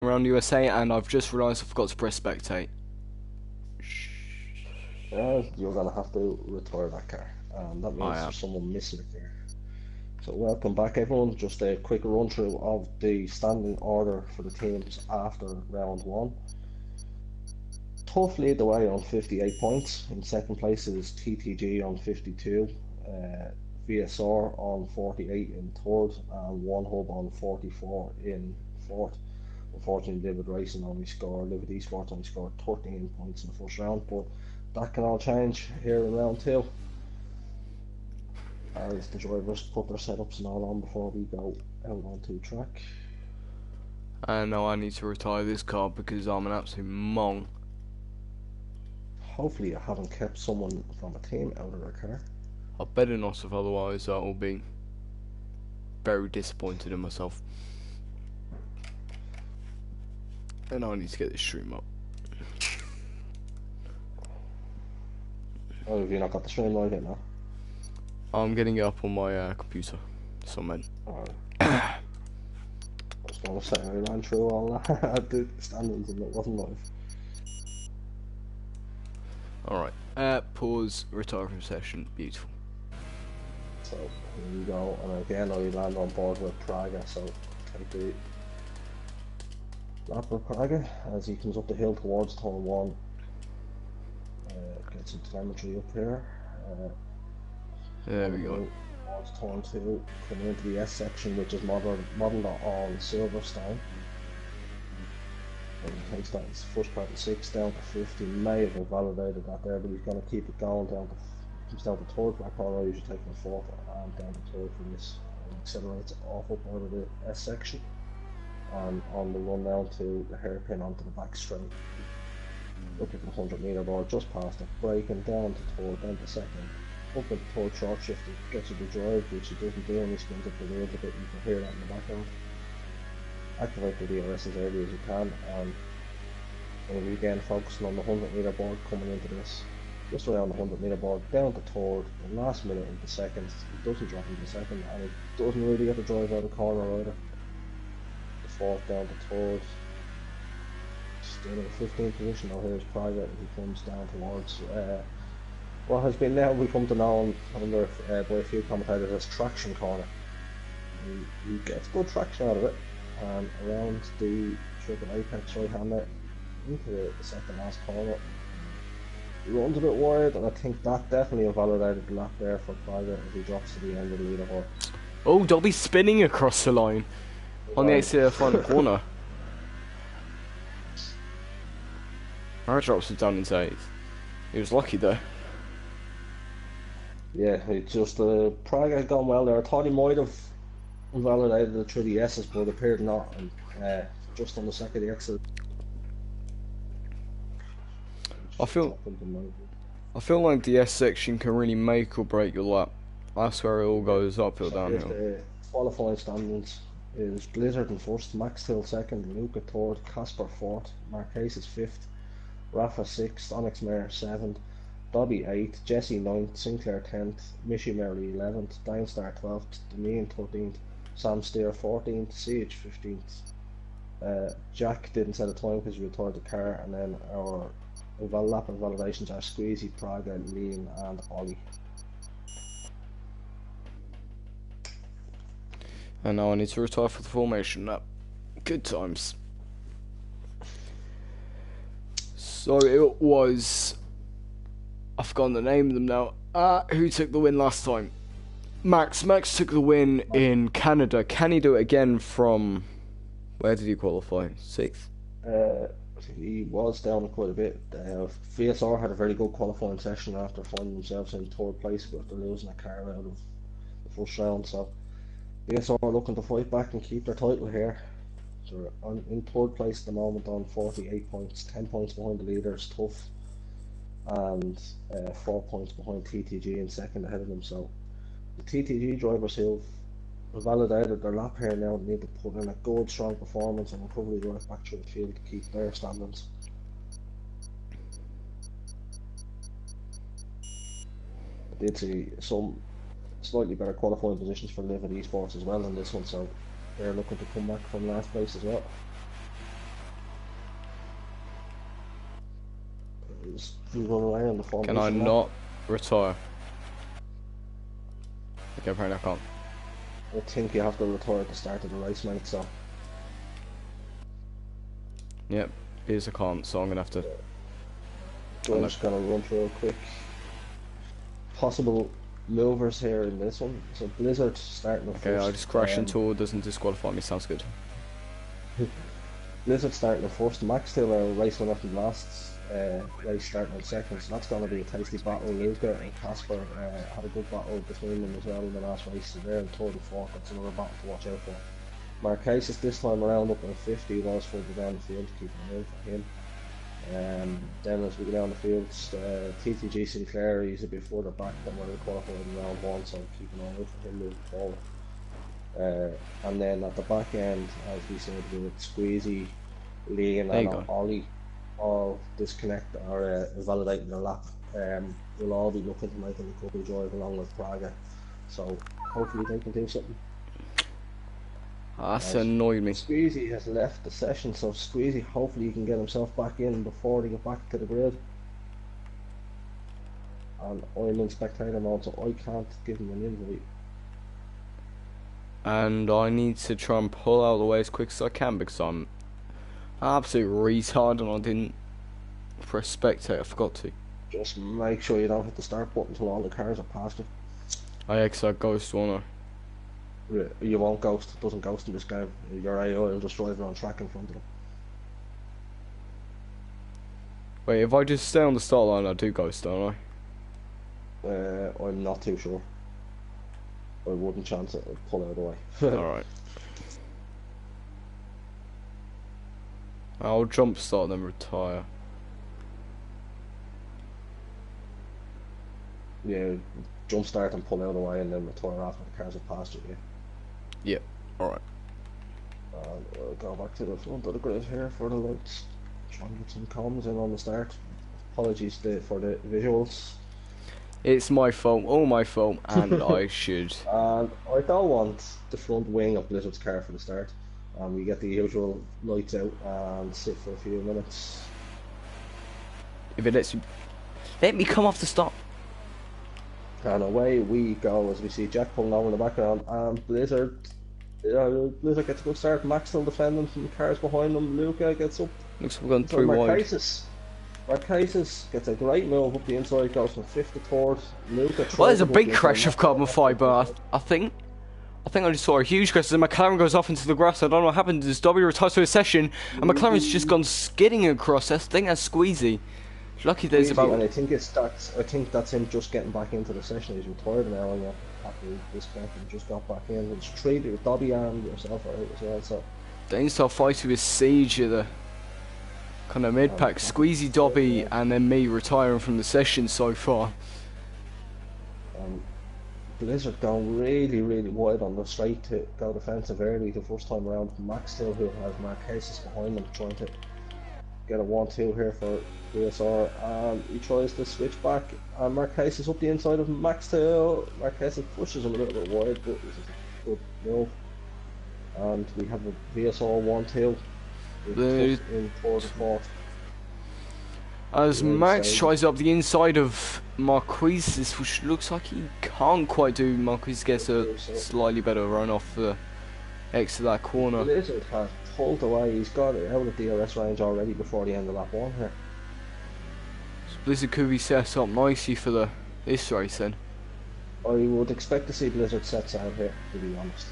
around USA, and I've just realised I forgot to press spectate. You're gonna have to retire that car. That I means am. there's someone missing here. So welcome back everyone. Just a quick run through of the standing order for the teams after round one. Tough lead the way on 58 points. In second place is TTG on 52, VSR on 48 in third, and One Hub on 44 in fourth. Unfortunately, Livid Esports only scored 13 points in the first round, but that can all change here in round two, as the drivers put their setups and all on before we go out onto track. And now I need to retire this car because I'm an absolute mong. Hopefully I haven't kept someone from a team out of their car. I better not have, otherwise I will be very disappointed in myself. And I need to get this stream up. Oh, have you not got the stream live yet now? I'm getting it up on my computer. So man. I was going to say, I ran through all that at the standings and it wasn't live. Alright. Pause, retire from session. Beautiful. So here we go, and again I land on board with Praga, so take the lap with Praga as he comes up the hill towards turn one. Get some telemetry up here. There we go. Towards turn two, coming into the S section, which is modelled on Silverstone. And he takes that his first part of 6 down to 50. May have invalidated that there, but he's going to keep it going down to comes down to third back corner, usually taking the fourth and down to third for this. And accelerates off up out of the S section. And on the run down to the hairpin onto the back straight. Up at the 100 metre board, just past it, braking down to third, down to second. Up at the third short shift, it gets you the drive, which he doesn't do, and he spins up the wheels a bit, you can hear that in the background. Activate the DRS as early as you can, and we'll again focusing on the 100 metre board coming into this. Just around the 100 metre board, down to third, the last minute into second. He doesn't drop into second, and he doesn't really get the drive out of the corner either. The fourth down to third. Still in the 15th position now. Here's Private, he comes down towards what has been now become to known under by a few commentators as traction corner. He gets good traction out of it, and around the triple apex right hander into the second last corner. He runs a bit wide, and I think that definitely invalidated the lap there for Private as he drops to the end of the leaderboard. Oh, Dobby's spinning across the line on the exit of the final corner. That drops it down into 8th. He was lucky though. Yeah, it's just Prague had gone well there. I thought he might have invalidated the through the S's, but it appeared not. And just on the second the exit. I feel like the S section can really make or break your lap. That's where it all goes uphill, downhill. The qualifying standings is Blizzard in first, Max Hill second, Luca third, Casper fourth, Marquez is fifth, Rafa sixth, Onyx Mare seventh, Dobby eighth, Jesse ninth, Sinclair 10th, Mishi Merry 11th, Downstar 12th, Demian 13th, Sam Steer 14th, Siege 15th. Jack didn't set a time because he retired the car, and then our lap invalidations are Squeezy, Praga, Liam, and Ollie. And now I need to retire for the formation lap. Good times. So it was... I've forgotten the name of them now. Who took the win last time? Max. Max took the win in Canada. Can he do it again from... Where did he qualify? 6th? He was down quite a bit. VSR had a very good qualifying session after finding themselves in third place after losing a car out of the first round. So VSR are looking to fight back and keep their title here. So they're in third place at the moment on 48 points, 10 points behind the leaders, Tough, and 4 points behind TTG in second ahead of them. So the TTG drivers who've validated their lap here now need to put in a good strong performance and recovery right back through the field to keep their standings. I did see some slightly better qualifying positions for Livid Esports as well in this one, so they're looking to come back from last place as well. Just run away on the formation. Can I not retire? Okay, apparently I can't. I think you have to retire at the start of the race, mate, so... Yep, here's a can't, so I'm gonna have to... I'm just gonna run through a quick... possible movers here in this one. So Blizzard starting the first... Okay, I just crash into it, doesn't disqualify me, sounds good. Blizzard starting the first. Max Taylor race winner from last race starting in second, so that's going to be a tasty battle. Luca and Casper had a good battle between them as well in the last race, so they're in third and fourth. That's another battle to watch out for. Marquez this time around up in 50, was further down the field to keep an eye for him. Then as we go down the field, TTG Sinclair, he's a bit further back than where he qualified in round one, so keep an eye out for him moving forward. And then at the back end, as we said, with Squeezy, Liam and Ollie all disconnect or validating their lap. We'll all be looking to making a couple drive along with Praga, so hopefully they can do something. That's annoyed me. Squeezy has left the session, so Squeezy hopefully he can get himself back in before they get back to the grid. And I'm in spectator mode, so I can't give him an invite. And I need to try and pull out of the way as quick as I can because I'm absolute retard and I didn't press spectate, I forgot to. Just make sure you don't hit the start button until all the cars are past you. I exit ghost, won't I? You won't ghost, it doesn't ghost in this game. Your AI will just drive around track in front of them. Wait, if I just stay on the start line I do ghost, don't I? I'm not too sure. I wouldn't chance it, I'd pull out of the way. Alright. I'll jump start then retire. Yeah, jump start and pull out of the way and then retire after the cars have passed you, yeah. Yep, alright. We'll go back to the front of the grid here for the lights. Try and get some comms in on the start. Apologies for the visuals. It's my fault, all my fault, and I should. And I don't want the front wing of Blizzard's car for the start. And we get the usual lights out and sit for a few minutes. If it lets you... Let me come off the stop. And away we go as we see Jack pulling over in the background and Blizzard gets a good start. Max still defending from the cars behind them. Luca gets up. Looks like we're going through wide. Marquez gets a great move up the inside, goes from 5th to 3rd. Luca. Well, there's a big crash of carbon fibre. I think I just saw a huge crash. And McLaren goes off into the grass. I don't know what happened. This W retires to a session, and McLaren's just gone skidding across. I think that's Squeezy. Lucky there's about. And I think that's him just getting back into the session. He's retired now, and after disconnected, he just got back in. It's traded with Dobby and yourself out as well. So the in-style fight with Siege at the kind of mid-pack. Squeezy, Dobby, and then me retiring from the session so far. Blizzard going really wide on the straight to go defensive early the first time around. Max still who has Marquez behind him trying to get a 1-2 here for VSR, and he tries to switch back and Marquez is up the inside of Max Tail. Marquez pushes him a little bit wide, but this is a good move. And we have a VSR 1-2 in 4th and 4th. As Max tries up the inside of Marquez, which looks like he can't quite do. Marquez gets a slightly better run off the exit of that corner. Blizzard has pulled away, he's got it out of DRS range already before the end of lap 1 here. So Blizzard could be set up nicely for this race then. I would expect to see Blizzard sets out here, to be honest.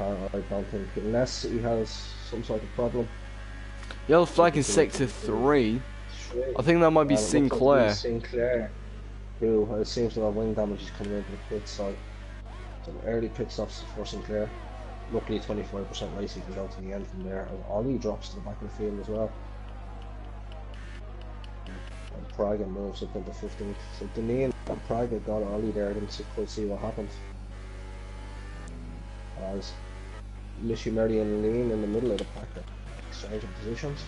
I don't think, unless he has some sort of problem. Yellow flag in sector 3. I think that might be Sinclair. Sinclair, who seems to have wing damage, is coming into the pit, so some early pit stops for Sinclair. Luckily 25% race, he can go to the end from there. And Ollie drops to the back of the field as well. And Praga moves up into 15th. So Deneen and Praga got Ollie there, didn't quite see what happened. As Mishimeri and Lean in the middle of the pack are exchanging positions.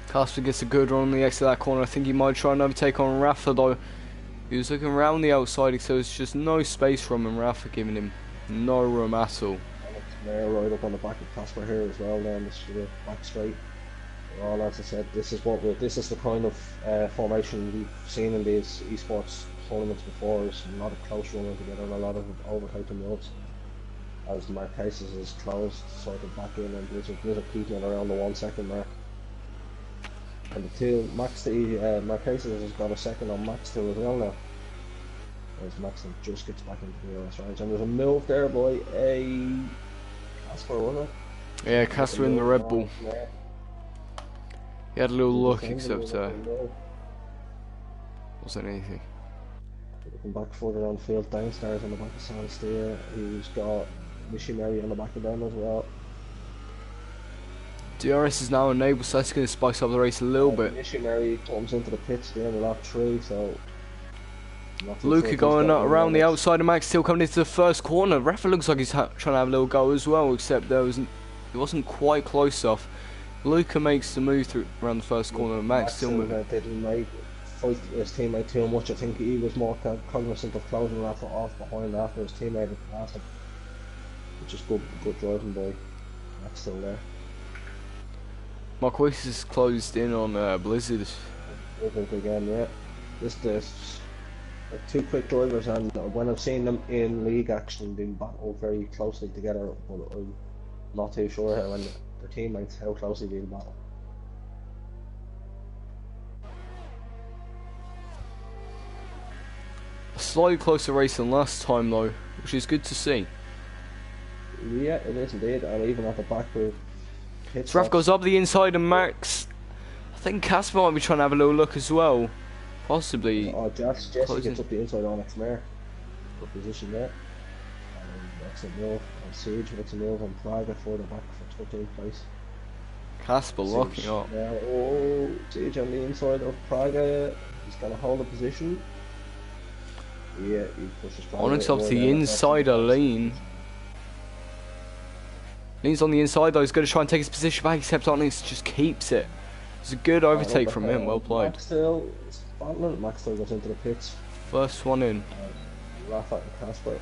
Casper gets a good run on the exit of that corner. I think he might try and overtake on Rafa though. He was looking around the outside, so there's just no space from him. Rafa giving him no room at all. Alex Mayer right up on the back of Casper here as well, down the back straight. Well, as I said, this is the kind of formation we've seen in these esports tournaments before. Is a lot of close running together and a lot of overtaking moves. As Marquesas is closed, sort of back in, and Blizzard keeping it around the 1 second mark. And the two Marquesas has got a second on Max 2 as well now. As Max just gets back into the race range, and there's a move there by a Casper, wasn't it? Yeah, Casper in the Red Bull. Yeah. He had a little look, except wasn't anything. Looking back further down the field, downstairs on the back of Sandsteer, he's got Missionary on the back of them as well. DRS is now enabled, so that's going to spice up the race a little bit. Missionary comes into the pits at the end of lap 3, so... Luca going around the outside of Max, still coming into the first corner. Rafa looks like he's trying to have a little go as well, except it wasn't quite close off. Luca makes the move through around the first corner, and Max still moving. Didn't fight his teammate too much. I think he was more cognizant of closing Rafa off behind after his teammate had passed him, which is good driving by Max still there. Marquez is closed in on Blizzard. Blizzard again, yeah. This two quick drivers, and when I've seen them in league action, they battle very closely together, but I'm not too sure how when their teammates how closely they battle. A slightly closer race than last time though, which is good to see. Yeah, it is indeed, and even at the back with Raf goes up the inside and Max. I think Casper might be trying to have a little look as well. Possibly. Oh, Jesse gets up the inside on Xmare. Good position there. And excellent move on Siege, makes a move on Praga for the back for 13th place. Casper locking up. Now, oh, Siege on the inside of Praga. He's going to hold the position. Yeah, he pushes Praga. Onyx up the inside of Lean. Lean's on the inside though, he's going to try and take his position back, except Onyx just keeps it. It's a good overtake from him, well played. Max still goes into the pits. First one in. Rafa and Casper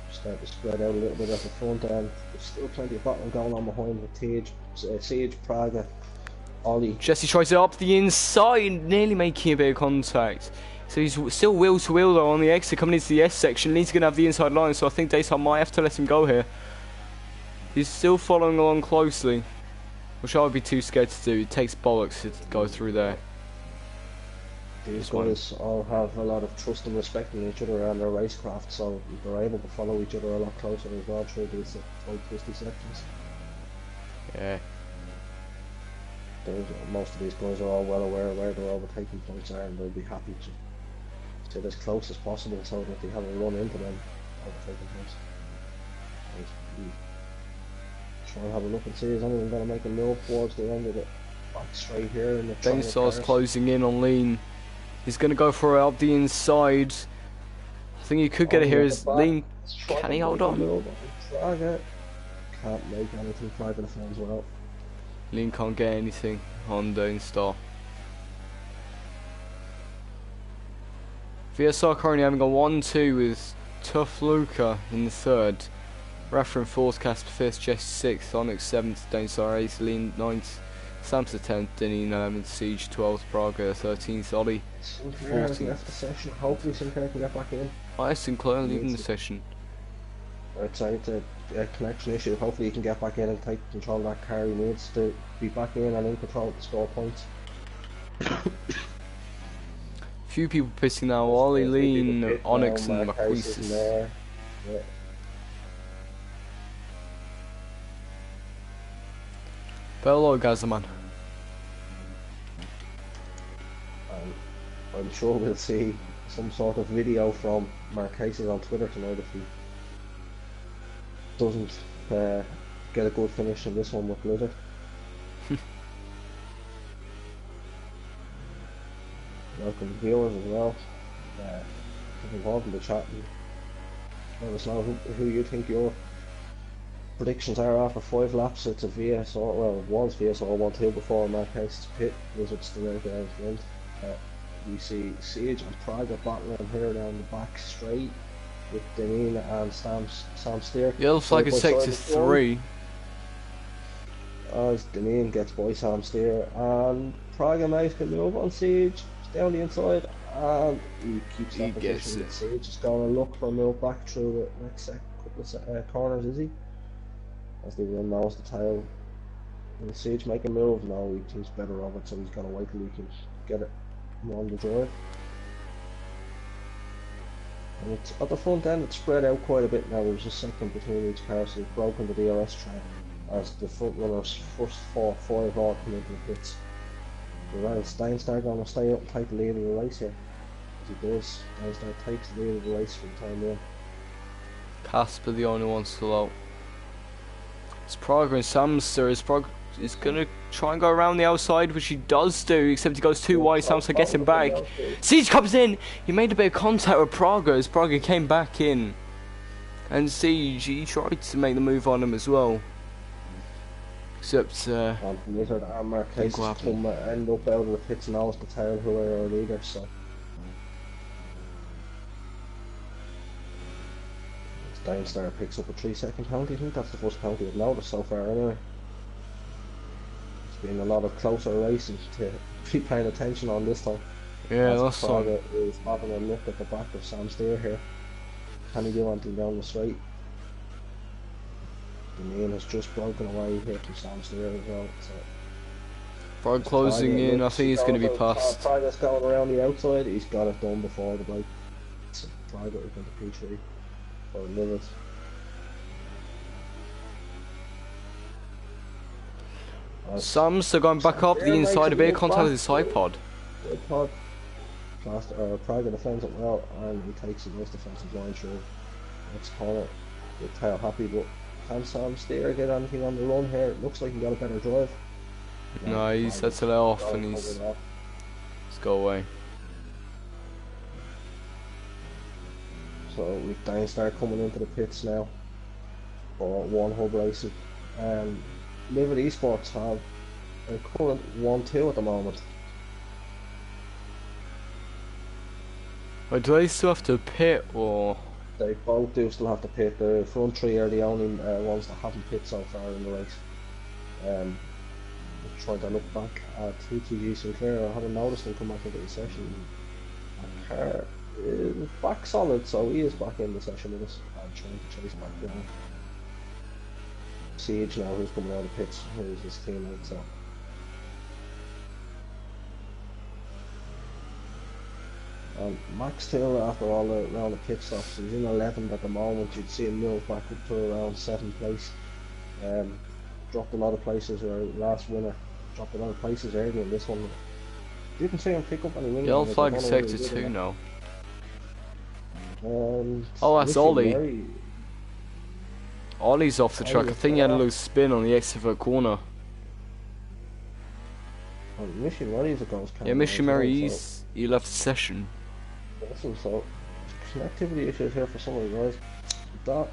start to spread out a little bit at the front end. There's still plenty of battling going on behind with Siege, Praga, Ollie. Jesse tries it up the inside, nearly making a bit of contact. So he's still wheel to wheel though on the exit coming into the S section. Lean's going to have the inside line, so I think Dayton might have to let him go here. He's still following along closely, which I would be too scared to do. It takes bollocks to go through there. These guys all have a lot of trust and respect in each other and their racecraft, so they're able to follow each other a lot closer as well through these twisty sections. Yeah. Most of these guys are all well aware of where their overtaking points are, and they'll be happy to sit as close as possible so that they haven't run into them overtaking points. Try and have a look and see is anyone going to make a move towards the end of it. Back straight here in the Dainstar's closing in on Lean. He's going to go for it up the inside. I think he could get it here as Lean. Can he hold on? Can't make anything Praga defends well. Lean can't get anything on Dainstar. VSR currently having a 1-2 with Tough Luca in the third. Rafa in 4th, Casper 5th, Jesse 6th, Onyx 7th, Dainstar 8th, Lean 9th, Samsa 10th, Denny 11th, Siege 12th, Praga 13th, Ollie 14th. Left the session. Hopefully Sinclair can get back in. Sinclair leaving the session. I'd say it's a connection issue. Hopefully he can get back in and take control of that car. He needs to be back in and in control of the score points. Few people pissing now. Ollie, Lean, Onyx and Marquis. Yeah. Bello Gazaman. I'm sure we'll see some sort of video from Marquez on Twitter tonight if he doesn't get a good finish in this one with Blizzard. Welcome viewers as well. Get involved in the chat and let us know who you think your predictions are after 5 laps. It's a VSR, well it was VSR 1-2 before Marquez's pit. Blizzard's still out there in front. We see Siege and Praga battling here down the back straight with Denina and Sam Steer. Yeah, looks like it's sector 3. as Deneen gets by Sam Steer, and Praga makes a move on Siege down the inside, and he keeps He that gets position. it. Siege is going to look for a move back through the next couple of corners, is he? As they will nose the tail. Will Siege make a move? No, he's better of it, so he's going to wait till he can get it on the drive. And it's, at the front end, it's spread out quite a bit now. There's a second between each car, so they've broken the DRS track as the front runners first 5 all come into the pits. Steinstar going to stay up and take the lead of the race here. As he does, Steinstar takes the lead of the race for the time being. Casper the only one still out. It's Praga and Samster. Is going to try and go around the outside, which he does do, except he goes too wide. Samster gets him back. Siege comes in. He made a bit of contact with Praga as Praga came back in. And Siege, he tried to make the move on him as well. Except, Wizard and Marquez come end up out of the pits and almost the tail who are our leaders, so. Steinstar picks up a 3-second penalty. I think that's the first penalty I've noticed so far anyway. It's been a lot of closer racing to be paying attention on this time. Yeah, that's Praga is having a look at the back of Sam Steer here. Can he do anything down the straight? The main has just broken away here from Sam Steer as well. So. Praga closing in, I think he's going to be past. Praga's going around the outside, he's got it done before the break. So Praga is going to P3 for limits. Sam's going back up the inside, a bit of contact with his side pod. Praga defends it well, and he takes a nice defensive line through next corner. With tail happy, but can Sam Steer get anything on the run here? It looks like he got a better drive. No, he sets it off and he's go away. So with Steinstar coming into the pits now for one hub racing. Livid Esports have a current 1-2 at the moment. Wait, do they still have to pit or? They both do still have to pit. The front three are the only ones that haven't pit so far in the race. Trying to look back at TTG Sinclair, I haven't noticed him come back into the session. Car is back solid, so he is back in the session with us and trying to chase back down. Siege now, who's coming out of the pits, who's his teammate, so. Max Taylor, after all the round of pit stops, he's in 11th at the moment. You'd see him move back up to around 7th place. Dropped a lot of places, or last winner dropped a lot of places early in this one. Didn't see him pick up any wins. Yellow flag sector 2 now. Oh, that's Ollie. Ollie's off the track. I think he had a little spin on the exit for a corner. Oh, Mission Mary's a ghost. Yeah, Mission Mary, he left the session. Awesome, so connectivity issues here for some of the guys. That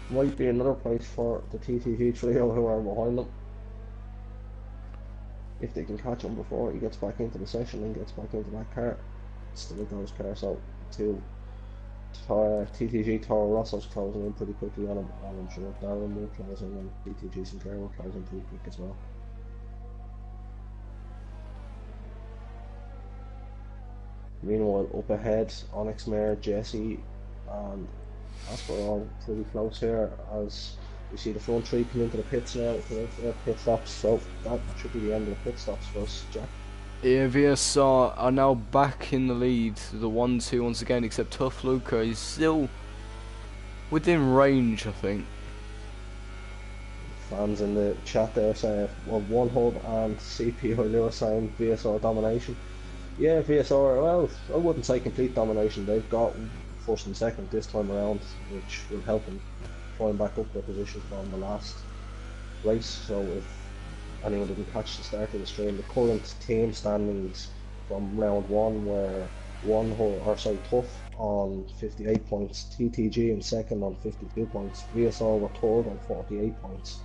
might be another place for the TTG trio who are behind them. If they can catch him before he gets back into the session and gets back into that car. It's still a ghost car, so TTG Toro Rosso's closing in pretty quickly on him, and I'm sure Darren will close in, and TTG Sinclair will close in pretty quick as well. Meanwhile, up ahead, Onyx Mare, Jesse, and Asper are all pretty close here as we see the front three come into the pits now for their pit stops, so that should be the end of the pit stops for us, Jack. Yeah, VSR are now back in the lead, the 1-2 once again, except Tough Luca is still within range, I think. Fans in the chat there saying, well, one hub and CPO Lewis saying VSR domination. Yeah, VSR, well, I wouldn't say complete domination. They've got first and second this time around, which will help them climb back up their position from the last race. So if anyone didn't catch the start of the stream, the current team standings from round one were Tough on 58 points, TTG in second on 52 points, VSR were third on 48 points.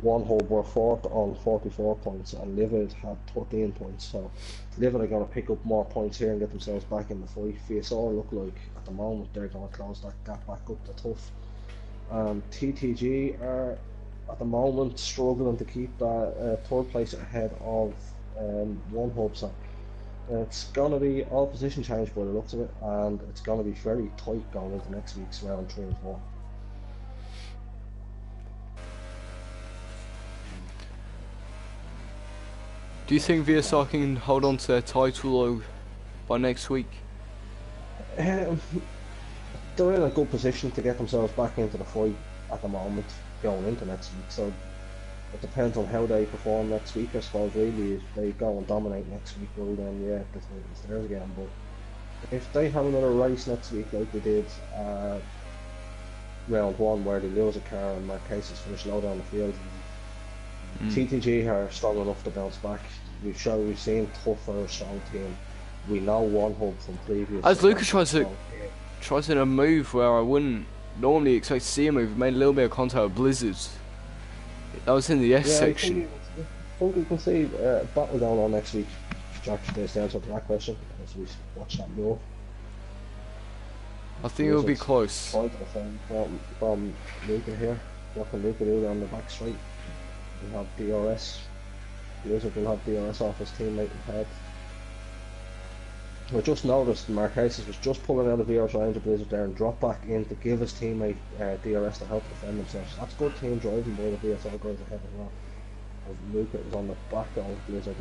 One Hub were fourth on 44 points, and Livid had 13 points. So Livid are going to pick up more points here and get themselves back in the fight. VSR look like at the moment they're going to close that gap back up to Tough. TTG are at the moment struggling to keep that third place ahead of one hub. So it's going to be all position change by the looks of it, and it's going to be very tight going into next week's round 3 and 4. Do you think VSR can hold on to their title by next week? They're in a good position to get themselves back into the fight at the moment going into next week, so it depends on how they perform next week. I suppose really if they go and dominate next week, well then yeah, the title is theirs again. But if they have another race next week like they did round 1 where they lose a car and Marquez finish low down the field, TTG are strong enough to bounce back. We've seen tougher, strong team. We know one hub from previous. As Luca tries to move where I wouldn't normally expect to see him move, made a little bit of contact with Blizzards. That was in the S section. I think we can see a battle going on next week. Jack should stay answer to that question as we watch that move. I think it'll be close. From Luca here. What can Luca do down the back straight? We have DRS. Blizzard will have DRS off his teammate ahead. I just noticed Marquez was just pulling out of VR's range of Blizzard there and dropped back in to give his teammate DRS to help defend themselves. That's good team driving by the VSR guys ahead as well. As Luca is on the back of Blizzard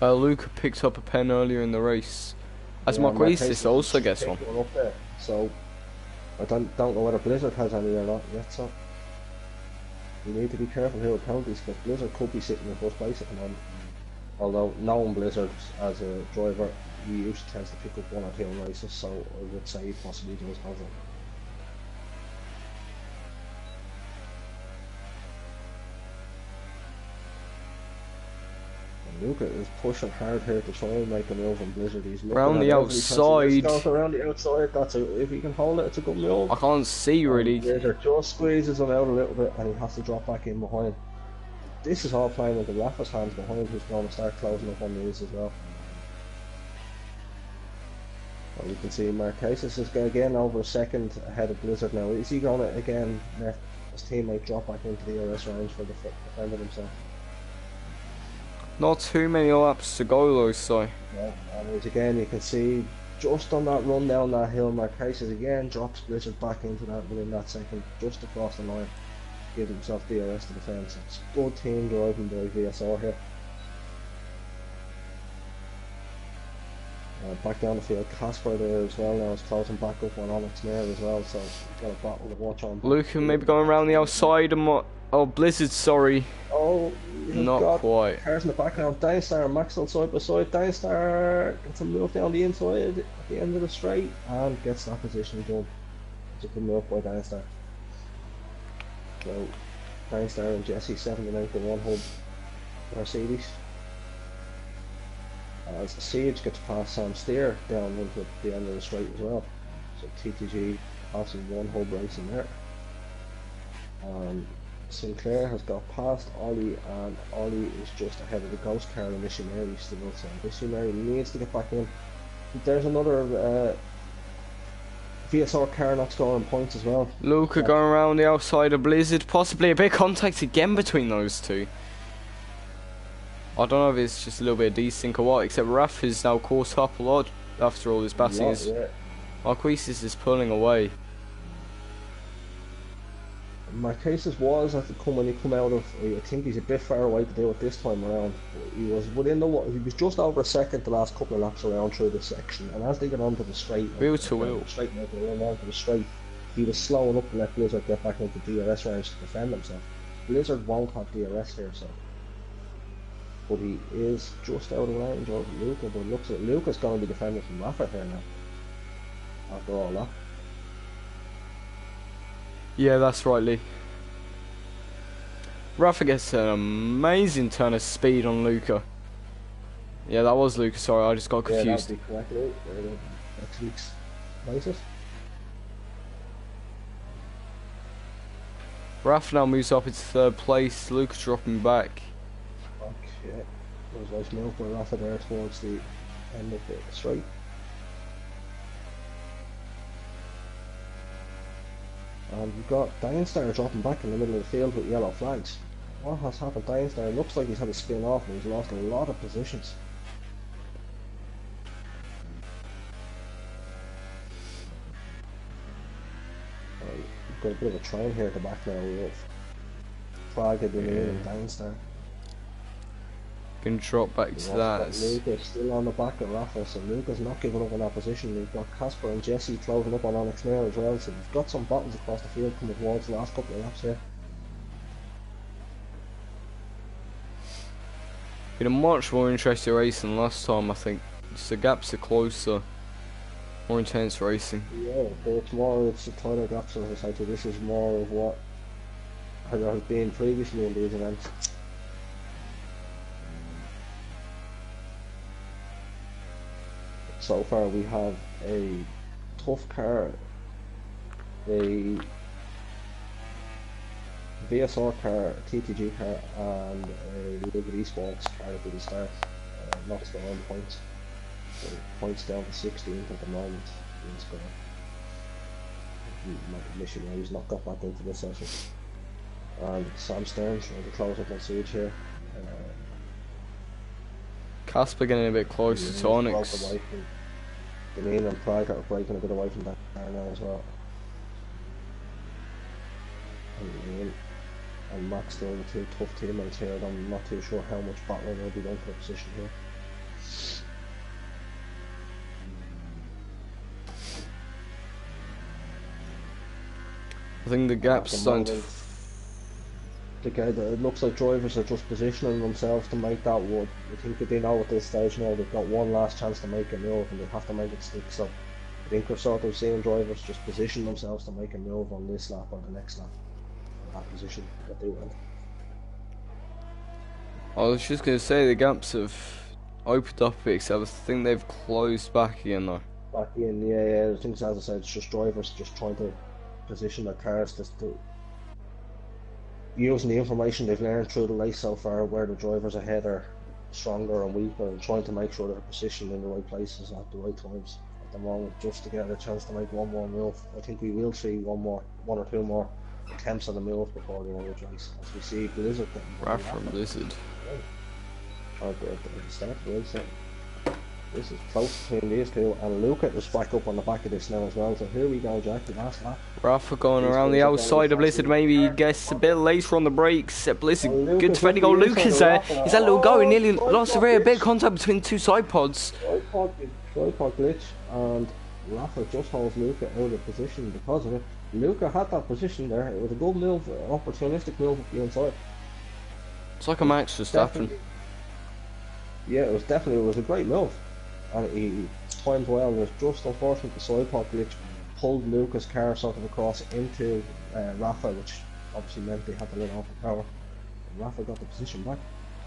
now. Luca picked up a pen earlier in the race. As Marquez also gets one. Up there. So I don't know whether Blizzard has any or not yet. So you need to be careful here with penalties because Blizzard could be sitting in first place at the moment. Although knowing Blizzard as a driver, he usually tends to pick up 1 or 2 races, so I would say he possibly does have them. Luca is pushing hard here to try and make a move on Blizzard. He's around the outside. Around the outside. If he can hold it, it's a good move. I can't see really. Blizzard just squeezes him out a little bit, and he has to drop back in behind. This is all playing with the Rafa's hands behind, who's going to start closing up on these as well. Well, you can see Marquez is again over a second ahead of Blizzard now. Is he going to again let his teammate drop back into the RS range for defending himself? Not too many laps to go though, so. Yeah, and again you can see just on that run down that hill, Marquez again drops Blizzard back into that within that second, just across the line. Give himself DRS to defend. So it's good team driving by VSR here. Back down the field, Casper there as well now is closing back up on Onyx there as well, so got a battle to watch on. Luca maybe going around the outside and what? Oh, Blizzard, sorry. Oh, not quite. Cars in the background. Downstar and Maxwell side by side. Downstar gets a move down the inside at the end of the straight and gets that position done. It's a good move by Downstar. So, Downstar and Jesse 79 to 1 hub Mercedes. As Siege gets past Sam Steer down into the end of the straight as well. So TTG passing 1 hub racing there. Sinclair has got past Ollie, and Ollie is just ahead of the Ghost car and Missionary still. So Missionary needs to get back in. There's another VSR car not scoring points as well. Luca going around the outside of Blizzard, possibly a bit of contact again between those two. I don't know if it's just a little bit of desync or what, except Raf is now caught up a lot after all this batting. Marquez is pulling away. Marquez was at the when he come out of, I think he's a bit far away to do it this time around. He was within the, he was just over a second the last couple of laps around through this section, and as they get onto the straight, wheel to wheel, onto the straight, he was slowing up to let Blizzard get back into DRS range to defend himself. Blizzard won't have DRS here, so, but he is just out of range of Luca. But looks like Luca's going to be defending from Rafa here now. After all that. Yeah, that's right, Lee. Rafa gets an amazing turn of speed on Luca. Yeah, that was Luca, sorry, I just got confused. Yeah, that'd be correct, Luke. Next week's races. Rafa now moves up into 3rd place, Luca dropping back. Okay, there's a nice move by Rafa there towards the end of the straight. And you've got Dainstar dropping back in the middle of the field with yellow flags. What has happened? Dainstar looks like he's had a spin off and he's lost a lot of positions. We've got a bit of a train here at the back now with Praga, Deneen and Dainstar. Can drop back to that. Luca's still on the back of Rafa, so Luca's not giving up in that position. We've got Casper and Jesse closing up on Onyx now as well, so we've got some battles across the field coming towards the last couple of laps here. Been a much more interesting race than last time, I think. Just the gaps are closer, more intense racing. Yeah, but it's a tighter gaps, as I say, so this is more of what has been previously in these events. So far we have a tough car, a VSR car, a TTG car and a Liberty Esports car at the start. Not scoring points. So points down to 16th at the moment in score. Missionary's not got back into this session. And Sam Stern trying to close up on Siege here. Casper getting a bit closer to Onyx. Deneen and Prague are breaking a bit away from that car now as well. And Max doing two tough teammates here, and I'm not too sure how much battling will be done for a position here. I think the gap's starting to... It looks like drivers are just positioning themselves to make that wood. I think that they know at this stage now they've got one last chance to make a move and they have to make it stick, so I think we're sort of seeing drivers just position themselves to make a move on this lap or the next lap. That position that they went. I was just going to say the gaps have opened up a bit, so I think they've closed back again though. Back in, yeah. I think as I said, it's just drivers just trying to position their cars to using the information they've learned through the race so far, where the drivers ahead are stronger and weaker, and trying to make sure they're positioned in the right places at the right times at the moment, just to get a chance to make one more move. I think we will see one or two more attempts on the move before the end of the race, as we see Blizzard getting right from Blizzard. At the start of the race. This is close between these two, and Luca is back up on the back of this now as well. So here we go, Jack, the last lap. Rafa going around the outside of Blizzard, maybe gets a bit later on the brakes. Blizzard, good defending goal. Lucas there, he's that little go, he nearly lost a very big contact between two side pods. Tripod glitch, and Rafa just holds Luca out of position because of it. Luca had that position there, it was a good move, an opportunistic move up the inside. It's like a Max Verstappen. Yeah, it was a great move. And he timed well, and it was just unfortunate the side pod glitch pulled Luca's car sort of across into Rafa, which obviously meant they had to let off the power. And Rafa got the position back.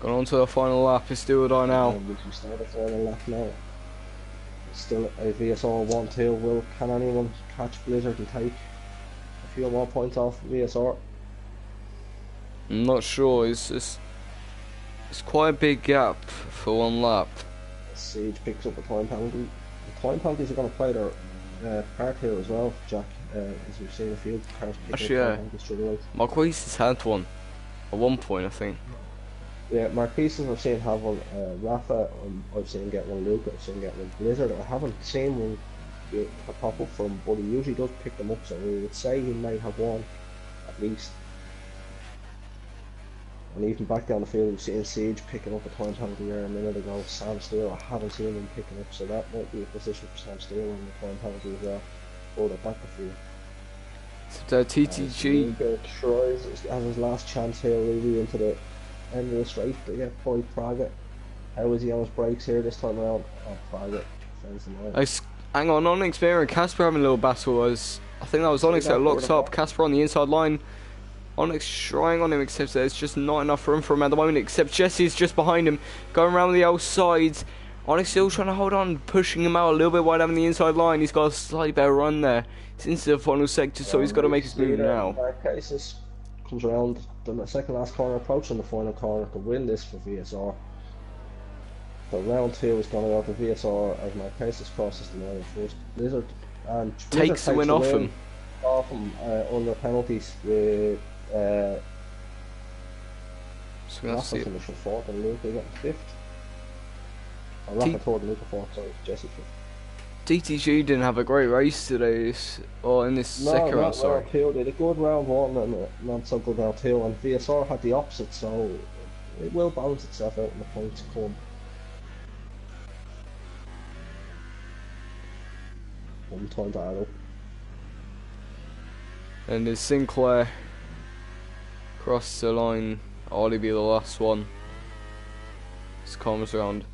Going on to the final lap, it's do or die now. And we can start the final lap now. Still a VSR 1-2. Can anyone catch Blizzard and take a few more points off VSR? I'm not sure, it's quite a big gap for one lap. Siege picks up a time penalty. The time penalties are going to play their part here as well, Jack, as we've seen a few cars pick up time penalties through the race. Marquis has had one at one point, I think. Yeah, Marquis I've seen have one. Rafa, I've seen get one. Luca, I've seen get one. Blizzard, I haven't seen one pop up for him, but he usually does pick them up, so we would say he may have one at least. And even back down the field, we've seen Siege picking up a time penalty there a minute ago. Sam Steele, I haven't seen him picking up, so that might be a position for Sam Steele in the time penalty as well. Further back the field. So TTG tries has his last chance here, really into the end of the straight to get by Praga. How is he on his brakes here this time around? Oh, Praga defends the line. Hang on, Onyx and Casper having a little battle. I think that was Onyx that locked up Casper on the inside line. Onyx trying on him, except there's just not enough room for him at the moment, except Jesse's just behind him, going around the outside. Onyx still trying to hold on, pushing him out a little bit wide on the inside line. He's got a slightly better run there. It's into the final sector, so he's got to make his move now. Marquez comes around the second last corner, approaching the final corner to win this for VSR. So round 2 is going to go to VSR as Marquez crosses the line first. Blizzard and takes the win off him. off him under penalties with So we're going to Rafa see it. finishing fourth and Luca getting fifth. Or T- Rafa third and Luca fourth, sorry, Jesse fifth. TTG didn't have a great race today, or in this No, second round, not sorry. round two. They had a good round one and a not so good round two, and VSR had the opposite, so it will balance itself out in the points come. One time to add up. And as Sinclair crossed the line, Ollie be the last one. It's comes around.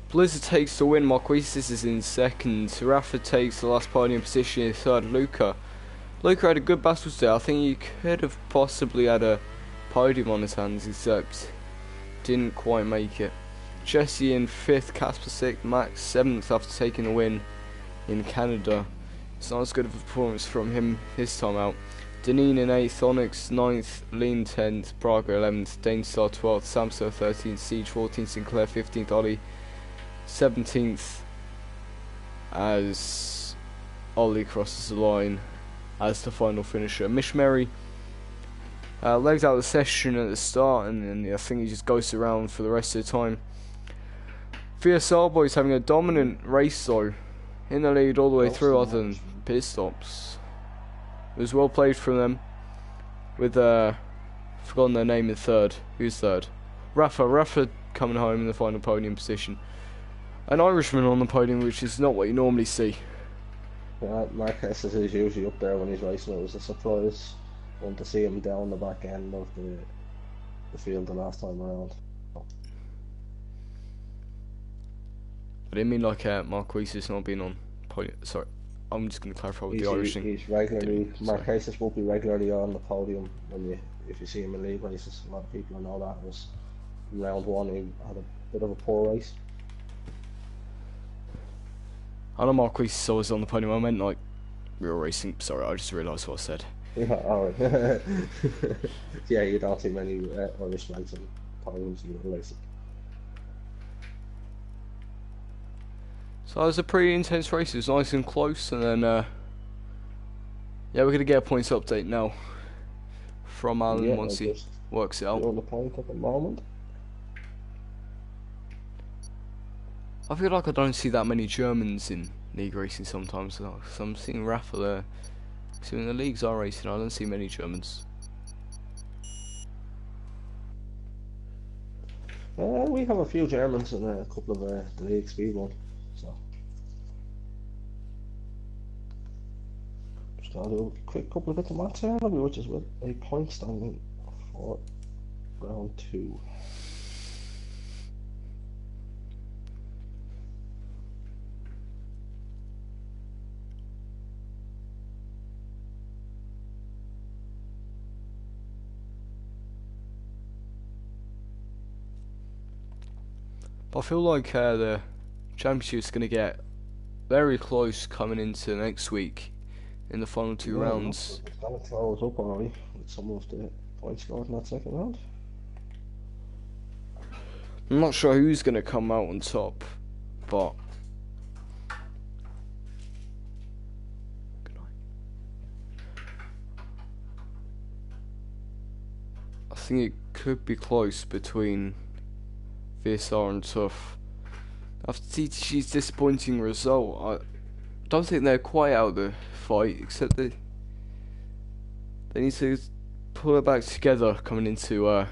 Blizzard takes the win, Marquis is in second, Rafa takes the last podium position in third, Luca had a good battle today. I think he could have possibly had a podium on his hands, except didn't quite make it. Jesse in fifth, Casper sixth, Max seventh after taking the win in Canada. It's not as good of a performance from him this time out. Deneen in 8th, Onyx 9th, Lean 10th, Braga 11th, Danestar 12th, Samso 13th, Siege 14th, Sinclair 15th, Ollie 17th, as Ollie crosses the line as the final finisher. Mish Mary legs out the session at the start, and then I think he just goes around for the rest of the time. VSR boys having a dominant race though, in the lead all the way through other than pit stops. It was well played from them, with forgotten their name in third. Who's third? Rafa coming home in the final podium position. An Irishman on the podium, which is not what you normally see. Yeah, Marquez is usually up there when he's racing. It was a surprise one to see him down the back end of the field the last time around. I didn't mean like Marquis has not been on podium. Sorry, I'm just going to clarify with the Irish thing. He's regularly, Marquez will be regularly on the podium if you see him in league races. A lot of people know that. It was in round one he had a bit of a poor race. I know Marquis is always on the podium. I meant like real racing. Sorry, I just realised what I said. Yeah, alright. Yeah, you don't see many Irish flags on podiums in the racing. So it was a pretty intense race. It was nice and close, and then yeah, we're gonna get a points update now from Alan once he works it out. On the point at the moment. I feel like I don't see that many Germans in league racing sometimes. So I'm seeing Rafa there. So in the leagues are racing, I don't see many Germans. We have a few Germans and a couple of the league speed one. So just gonna do a quick couple of bits of maths here, which is with a point standing for round two. But I feel like the championship is going to get very close coming into next week in the final two rounds. It's going to close up already with some of the points scored in that second round. I'm not sure who's going to come out on top, but I think it could be close between VSR and Tough. After TTG's disappointing result, I don't think they're quite out of the fight, except they need to pull it back together coming into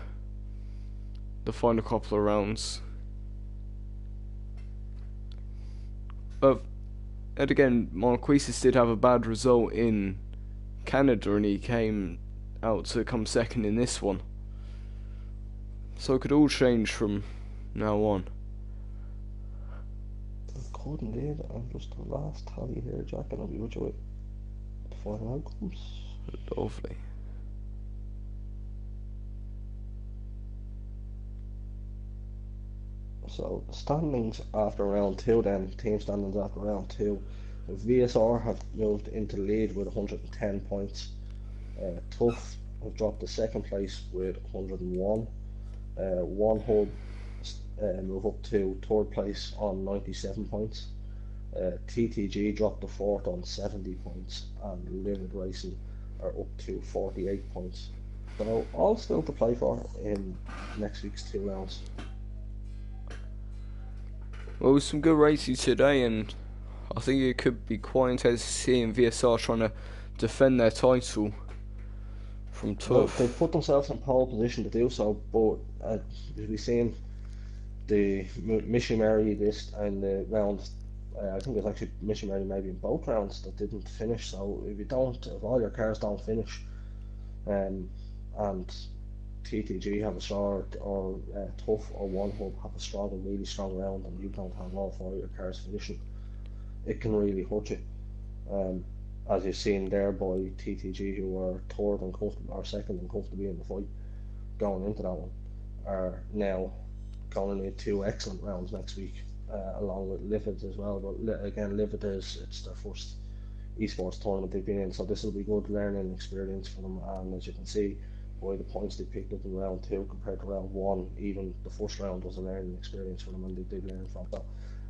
the final couple of rounds. But and again, Marquis did have a bad result in Canada, and he came out to come second in this one. So it could all change from now on. Could indeed, and just the last tally here, Jack, and I'll be with you with the final outcomes. Lovely. So, standings after round two then, team standings after round two. VSR have moved into the lead with 110 points. Tough have dropped to second place with 101. One Hub move up to third place on 97 points. TTG dropped to fourth on 70 points, and Livid Racing are up to 48 points. So all still to play for in next week's 2 rounds. Well, some good races today, and I think it could be quite intense seeing VSR trying to defend their title from Well, Tough. they've put themselves in pole position to do so, but we've seen the missionary this and the round. I think it was actually missionary maybe in both rounds that didn't finish. So if all your cars don't finish, and TTG have a strong or Tough or One Hub have a strong, really strong round, and you don't have all four of your cars finishing, it can really hurt you. Um, as you've seen there by TTG, who were third and comfortable or second and comfortably in the fight going into that one, are now going to need two excellent rounds next week, along with Livid as well. But again, Livid it's their first esports tournament they've been in, so this will be good learning experience for them. And as you can see, by the points they picked up in round two compared to round one, even the first round was a learning experience for them, and they did learn from that.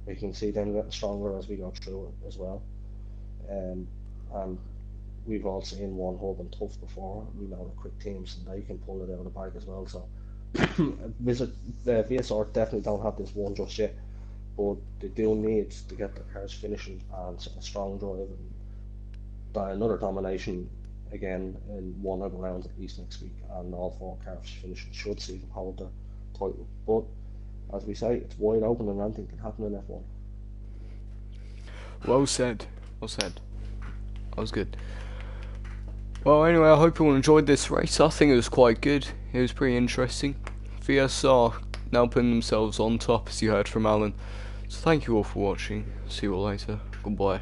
We can see them getting stronger as we go through it as well. And we've all seen One Hub and Tough before. We know the quick teams, and they can pull it out of the bag as well. So visit the VSR definitely don't have this one just yet, but they do need to get their cars finishing and a strong drive and another domination again in one of the rounds at least next week, and all four cars finishing should see them hold their title. But as we say, it's wide open and anything can happen in F1. Well said. Well said. That was good. Well, anyway, I hope you all enjoyed this race. I think it was quite good. It was pretty interesting. VSR now putting themselves on top, as you heard from Alan. So thank you all for watching. See you all later. Goodbye.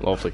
Lovely.